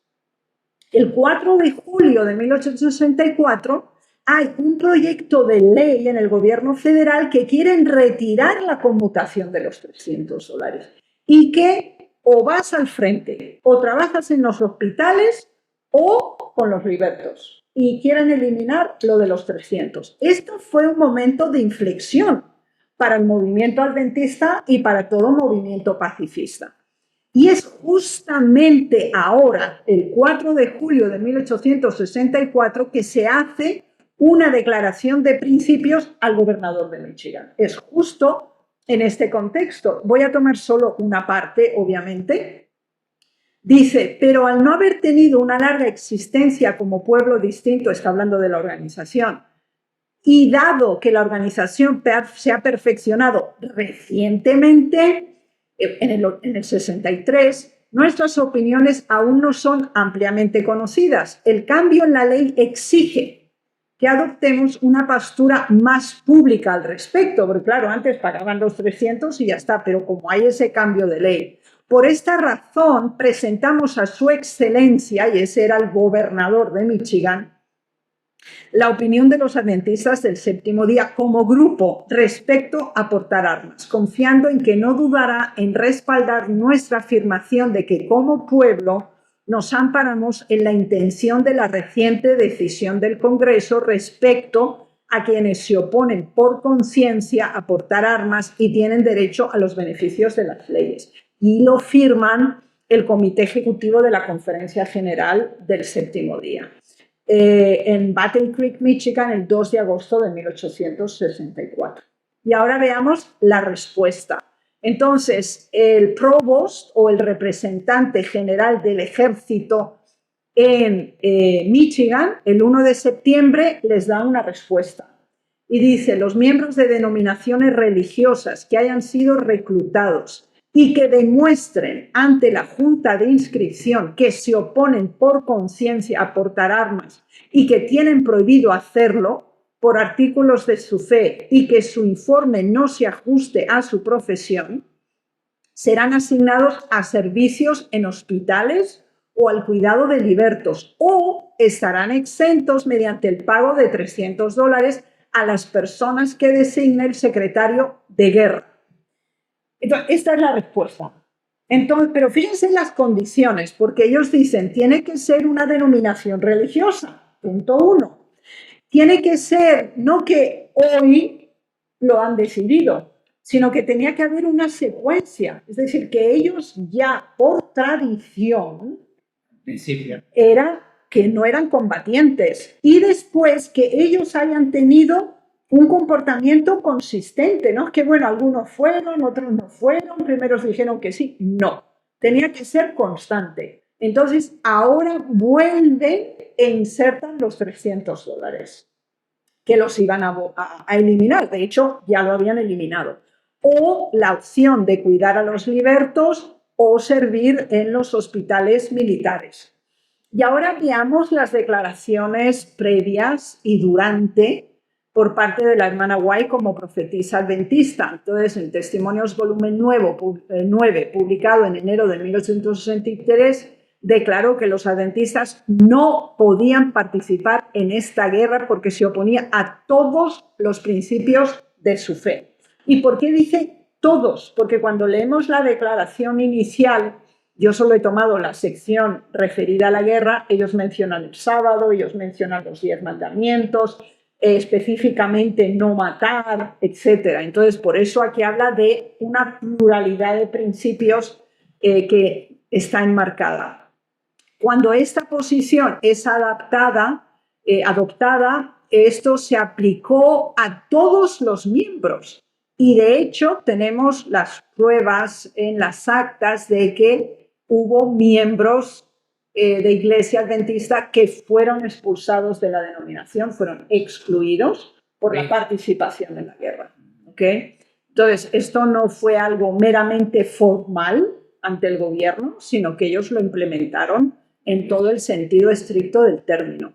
El 4 de julio de 1864 hay un proyecto de ley en el gobierno federal que quieren retirar la conmutación de los $300 y que o vas al frente o trabajas en los hospitales o con los libertos y quieren eliminar lo de los 300. Esto fue un momento de inflexión para el movimiento adventista y para todo movimiento pacifista. Y es justamente ahora, el 4 de julio de 1864, que se hace una declaración de principios al gobernador de Michigan. Es justo en este contexto. Voy a tomar solo una parte, obviamente. Dice, pero al no haber tenido una larga existencia como pueblo distinto, está hablando de la organización, y dado que la organización se ha perfeccionado recientemente, en el 63, nuestras opiniones aún no son ampliamente conocidas. El cambio en la ley exige que adoptemos una postura más pública al respecto, porque claro, antes pagaban los 300 y ya está, pero como hay ese cambio de ley. Por esta razón, presentamos a su excelencia, y ese era el gobernador de Michigan, la opinión de los adventistas del séptimo día como grupo respecto a portar armas, confiando en que no dudará en respaldar nuestra afirmación de que como pueblo nos amparamos en la intención de la reciente decisión del Congreso respecto a quienes se oponen por conciencia a portar armas y tienen derecho a los beneficios de las leyes. Y lo firman el Comité Ejecutivo de la Conferencia General del séptimo día. En Battle Creek, Michigan, el 2 de agosto de 1864. Y ahora veamos la respuesta. Entonces, el provost o el representante general del ejército en Michigan, el 1 de septiembre, les da una respuesta. Y dice, los miembros de denominaciones religiosas que hayan sido reclutados y que demuestren ante la Junta de Inscripción que se oponen por conciencia a portar armas y que tienen prohibido hacerlo por artículos de su fe y que su informe no se ajuste a su profesión, serán asignados a servicios en hospitales o al cuidado de libertos o estarán exentos mediante el pago de $300 a las personas que designe el secretario de guerra. Entonces, esta es la respuesta. Entonces, pero fíjense en las condiciones, porque ellos dicen, tiene que ser una denominación religiosa, punto 1. Tiene que ser, no que hoy lo han decidido, sino que tenía que haber una secuencia. Es decir, que ellos ya por tradición era que no eran combatientes y después que ellos hayan tenido un comportamiento consistente, ¿no? Que bueno, algunos fueron, otros no fueron, primeros dijeron que sí, no, tenía que ser constante. Entonces, ahora vuelven e insertan los $300, que los iban a eliminar, de hecho, ya lo habían eliminado. O la opción de cuidar a los libertos o servir en los hospitales militares. Y ahora veamos las declaraciones previas y durante por parte de la hermana White como profetisa adventista. Entonces, en Testimonios volumen 9, publicado en enero de 1863, declaró que los adventistas no podían participar en esta guerra porque se oponía a todos los principios de su fe. ¿Y por qué dice todos? Porque cuando leemos la declaración inicial, yo solo he tomado la sección referida a la guerra, ellos mencionan el sábado, ellos mencionan los 10 mandamientos, específicamente no matar, etc. Entonces, por eso aquí habla de una pluralidad de principios que está enmarcada. Cuando esta posición es adoptada, esto se aplicó a todos los miembros. Y de hecho tenemos las pruebas en las actas de que hubo miembros de Iglesia Adventista que fueron expulsados de la denominación, fueron excluidos por la participación en la guerra. ¿Okay? Entonces, esto no fue algo meramente formal ante el gobierno, sino que ellos lo implementaron en todo el sentido estricto del término.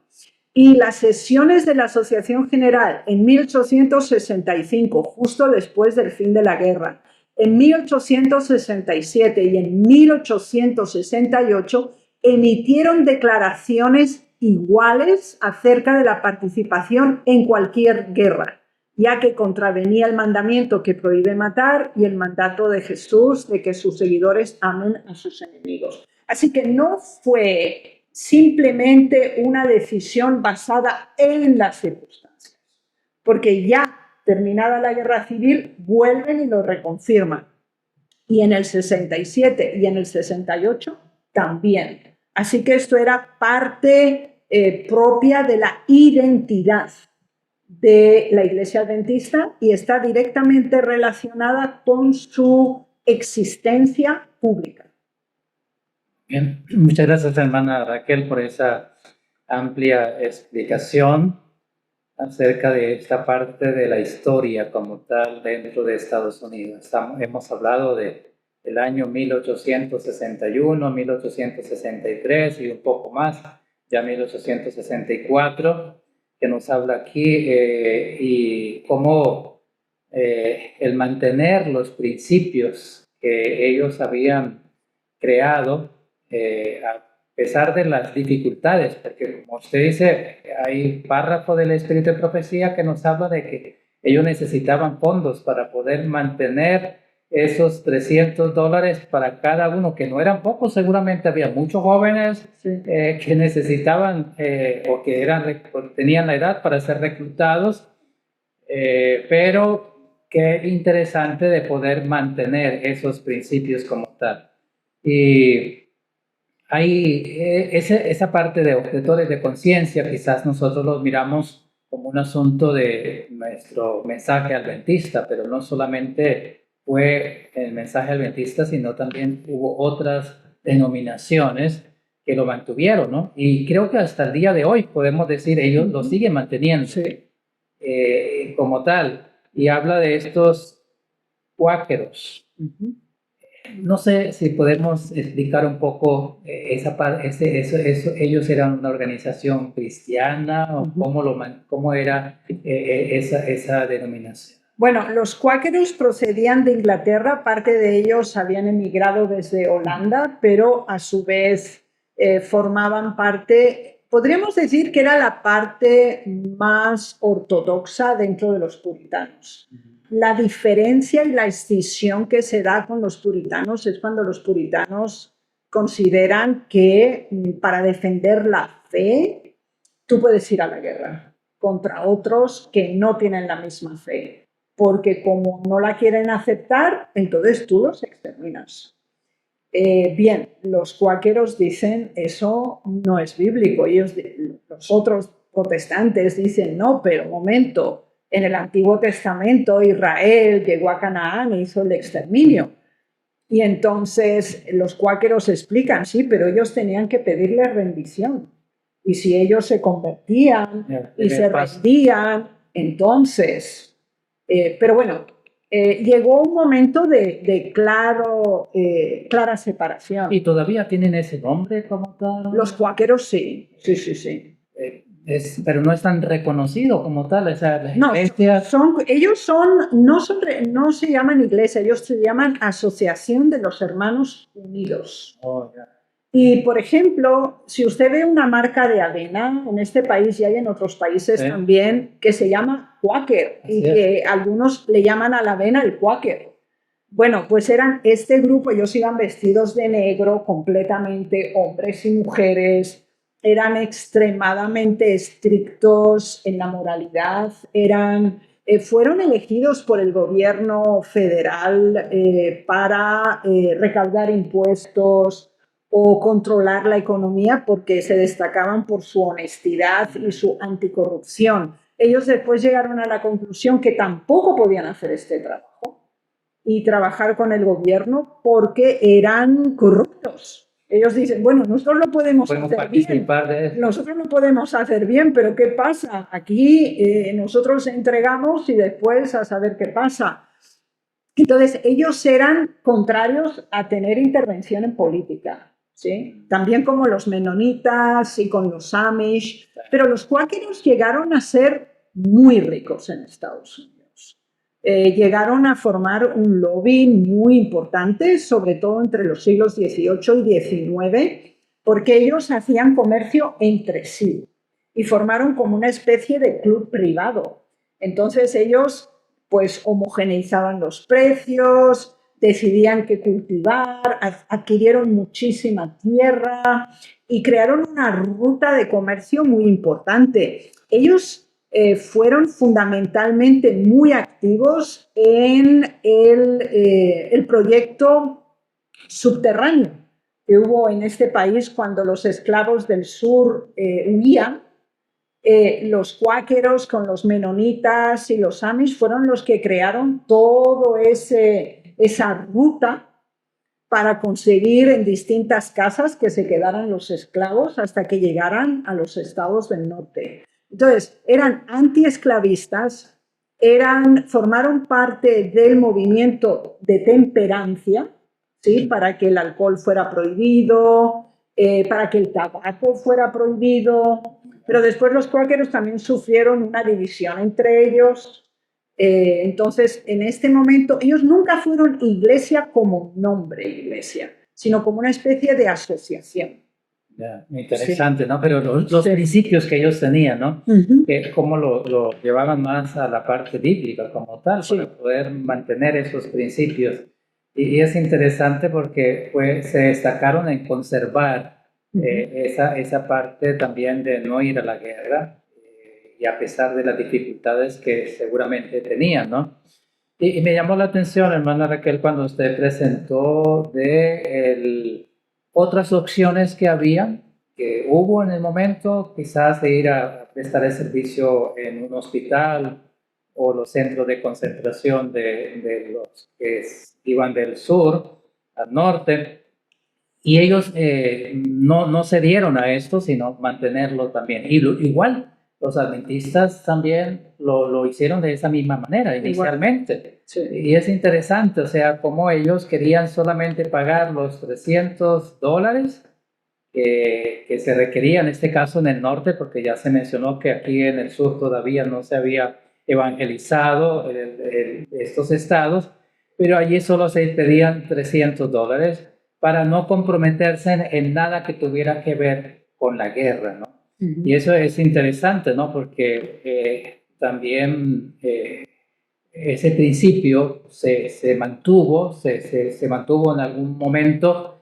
Y las sesiones de la Asociación General en 1865, justo después del fin de la guerra, en 1867 y en 1868, emitieron declaraciones iguales acerca de la participación en cualquier guerra, ya que contravenía el mandamiento que prohíbe matar y el mandato de Jesús de que sus seguidores amen a sus enemigos. Así que no fue simplemente una decisión basada en las circunstancias, porque ya terminada la guerra civil vuelven y lo reconfirman. Y en el 67 y en el 68 también. Así que esto era parte propia de la identidad de la Iglesia Adventista y está directamente relacionada con su existencia pública. Bien, muchas gracias, hermana Raquel, por esa amplia explicación acerca de esta parte de la historia como tal dentro de Estados Unidos. Hemos hablado del año 1861, 1863 y un poco más, ya 1864, que nos habla aquí, y cómo el mantener los principios que ellos habían creado, a pesar de las dificultades, porque como usted dice, hay párrafo del Espíritu de Profecía que nos habla de que ellos necesitaban fondos para poder mantener esos $300 para cada uno, que no eran pocos, seguramente había muchos jóvenes que necesitaban o que tenían la edad para ser reclutados, pero qué interesante de poder mantener esos principios como tal. Y hay esa parte de objetores de conciencia, quizás nosotros los miramos como un asunto de nuestro mensaje adventista, pero no solamente fue el mensaje adventista, sino también hubo otras denominaciones que lo mantuvieron, ¿no? Y creo que hasta el día de hoy podemos decir, ellos lo siguen manteniendo como tal. Y habla de estos cuáqueros. No sé si podemos explicar un poco esa parte, ellos eran una organización cristiana o cómo era esa denominación. Bueno, los cuáqueros procedían de Inglaterra, parte de ellos habían emigrado desde Holanda, pero a su vez formaban parte, podríamos decir que era la parte más ortodoxa dentro de los puritanos. La diferencia y la escisión que se da con los puritanos es cuando los puritanos consideran que para defender la fe tú puedes ir a la guerra contra otros que no tienen la misma fe. porque como no la quieren aceptar, entonces tú los exterminas. Bien, los cuáqueros dicen eso no es bíblico. Los otros protestantes dicen no, pero un momento, en el Antiguo Testamento Israel llegó a Canaán e hizo el exterminio. Y entonces los cuáqueros explican, sí, pero ellos tenían que pedirle rendición. Y si ellos se convertían y se rendían, entonces... pero bueno, llegó un momento de clara separación. ¿Y todavía tienen ese nombre como tal? Los cuáqueros sí, sí, sí, sí. Pero no es tan reconocido como tal. O sea, las No, iglesias... no se llaman iglesia, ellos se llaman Asociación de los Hermanos Unidos. Oh, yeah. Y, por ejemplo, si usted ve una marca de avena en este país y hay en otros países también, que se llama Quaker, y que algunos le llaman a la avena el Quaker. Bueno, pues eran este grupo, ellos iban vestidos de negro completamente, hombres y mujeres, eran extremadamente estrictos en la moralidad, fueron elegidos por el gobierno federal para recaudar impuestos o controlar la economía porque se destacaban por su honestidad y su anticorrupción. Ellos después llegaron a la conclusión que tampoco podían hacer este trabajo y trabajar con el gobierno porque eran corruptos. Ellos dicen, bueno, nosotros lo podemos hacer bien, nosotros lo podemos hacer bien, pero ¿qué pasa? Aquí nosotros entregamos y después a saber qué pasa. Entonces, ellos eran contrarios a tener intervención en política, ¿sí? También como los menonitas y con los Amish, pero los cuáqueros llegaron a ser muy ricos en Estados Unidos. Llegaron a formar un lobby muy importante, sobre todo entre los siglos XVIII y XIX, porque ellos hacían comercio entre sí y formaron como una especie de club privado. Entonces ellos pues homogeneizaban los precios, decidían qué cultivar, adquirieron muchísima tierra y crearon una ruta de comercio muy importante. Ellos fueron fundamentalmente muy activos en el proyecto subterráneo que hubo en este país cuando los esclavos del sur huían. Los cuáqueros con los menonitas y los amish fueron los que crearon toda esa ruta para conseguir en distintas casas que se quedaran los esclavos hasta que llegaran a los estados del norte. Entonces, eran antiesclavistas, formaron parte del movimiento de temperancia, ¿sí? Para que el alcohol fuera prohibido, para que el tabaco fuera prohibido, pero después los cuáqueros también sufrieron una división entre ellos. Entonces, en este momento, ellos nunca fueron iglesia como nombre iglesia, sino como una especie de asociación. Yeah, interesante, ¿no? Pero los principios que ellos tenían, ¿no? Que cómo lo llevaban más a la parte bíblica como tal, para poder mantener esos principios. Y es interesante porque se destacaron en conservar esa parte también de no ir a la guerra, y a pesar de las dificultades que seguramente tenían, ¿no? Y me llamó la atención, hermana Raquel, cuando usted presentó otras opciones que hubo en el momento, quizás de ir a prestar el servicio en un hospital o los centros de concentración de los que iban del sur al norte, y ellos no cedieron a esto, sino mantenerlo también. Y igual, los adventistas también lo hicieron de esa misma manera inicialmente. Sí. Y es interesante, o sea, cómo ellos querían solamente pagar los $300 que se requería en este caso en el norte, porque ya se mencionó que aquí en el sur todavía no se había evangelizado estos estados, pero allí solo se pedían $300 para no comprometerse en nada que tuviera que ver con la guerra, ¿no? Y eso es interesante, ¿no? Porque también ese principio se mantuvo en algún momento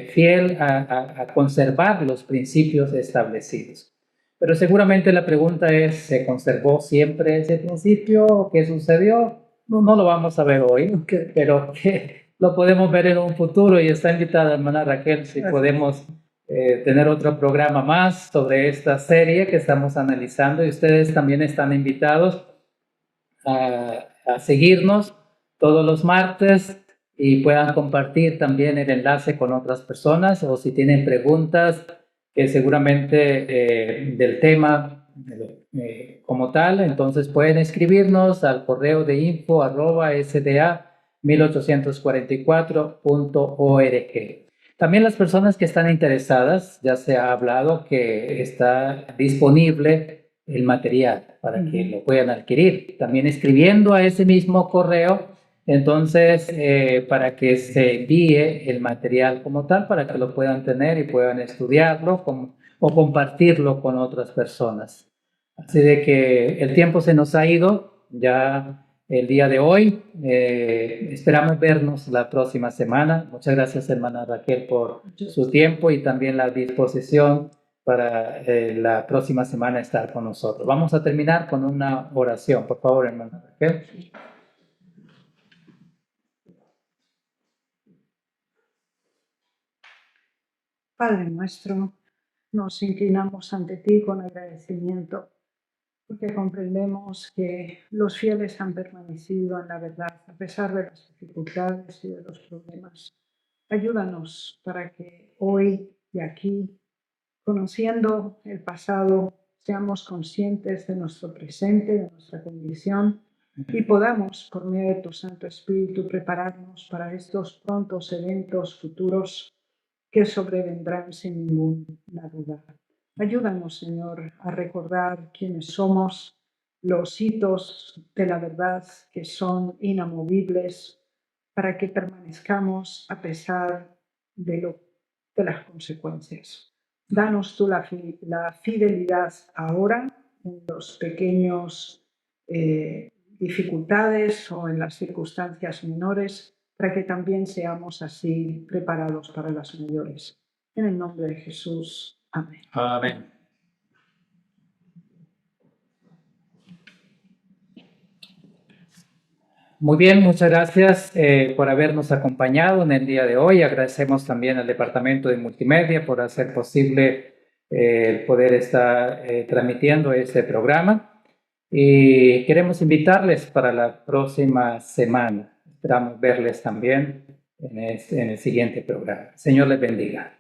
fiel a conservar los principios establecidos. Pero seguramente la pregunta es, ¿se conservó siempre ese principio? ¿Qué sucedió? no lo vamos a ver hoy, Okay. pero que lo podemos ver en un futuro y está invitada hermana Raquel si podemos tener otro programa más sobre esta serie que estamos analizando y ustedes también están invitados a seguirnos todos los martes y puedan compartir también el enlace con otras personas o si tienen preguntas que seguramente del tema como tal, entonces pueden escribirnos al correo de info@sda1844.org. También las personas que están interesadas, ya se ha hablado que está disponible el material para que lo puedan adquirir. También escribiendo a ese mismo correo, entonces, para que se envíe el material como tal, para que lo puedan tener y puedan estudiarlo o compartirlo con otras personas. Así de que el tiempo se nos ha ido ya el día de hoy. Esperamos vernos la próxima semana. Muchas gracias, hermana Raquel, por su tiempo y también la disposición para la próxima semana estar con nosotros. Vamos a terminar con una oración. Por favor, hermana Raquel. Padre nuestro, nos inclinamos ante ti con agradecimiento, porque comprendemos que los fieles han permanecido en la verdad a pesar de las dificultades y de los problemas. Ayúdanos para que hoy y aquí, conociendo el pasado, seamos conscientes de nuestro presente, de nuestra condición y podamos, por medio de tu Santo Espíritu, prepararnos para estos prontos eventos futuros que sobrevendrán sin ninguna duda. Ayúdanos, Señor, a recordar quiénes somos, los hitos de la verdad que son inamovibles, para que permanezcamos a pesar de las consecuencias. Danos tú la fidelidad ahora en los pequeños dificultades o en las circunstancias menores, para que también seamos así preparados para las mayores. En el nombre de Jesús. Amén. Amén. Muy bien, muchas gracias por habernos acompañado en el día de hoy. Agradecemos también al Departamento de Multimedia por hacer posible poder estar transmitiendo este programa. Y queremos invitarles para la próxima semana. Esperamos verles también en el siguiente programa. Señor les bendiga.